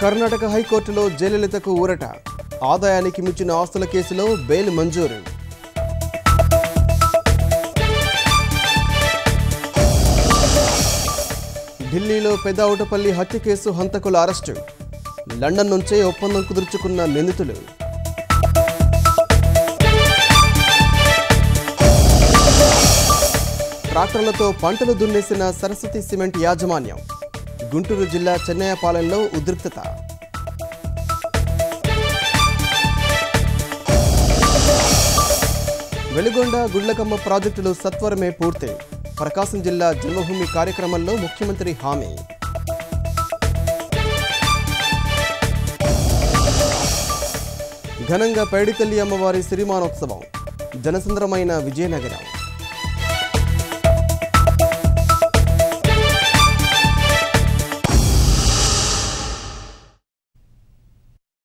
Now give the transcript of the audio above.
కర్ణాటక హైకోర్టులో జయలలితకు ఊరట. ఆదాయానికి మించిన ఆస్తుల కేసులో బెయిల్ మంజూరు. ఢిల్లీలో పెదావుటపల్లి హత్య కేసు హంతకుల అరెస్టు. లండన్ నుంచే ఒప్పందం కుదుర్చుకున్న నిందితులు. ట్రాక్టర్లతో పంటలు దున్నేసిన సరస్వతి సిమెంట్ యాజమాన్యం. గుంటూరు జిల్లా చెన్నయ్యపాలెంలో ఉద్రిక్తత. వెలుగొండ గుడ్లకమ్మ ప్రాజెక్టులు సత్వరమే పూర్తి. ప్రకాశం జిల్లా జన్మభూమి కార్యక్రమంలో ముఖ్యమంత్రి హామీ. ఘనంగా పైడితల్లి అమ్మవారి సిరిమానోత్సవం. జనసంద్రమైన విజయనగరం.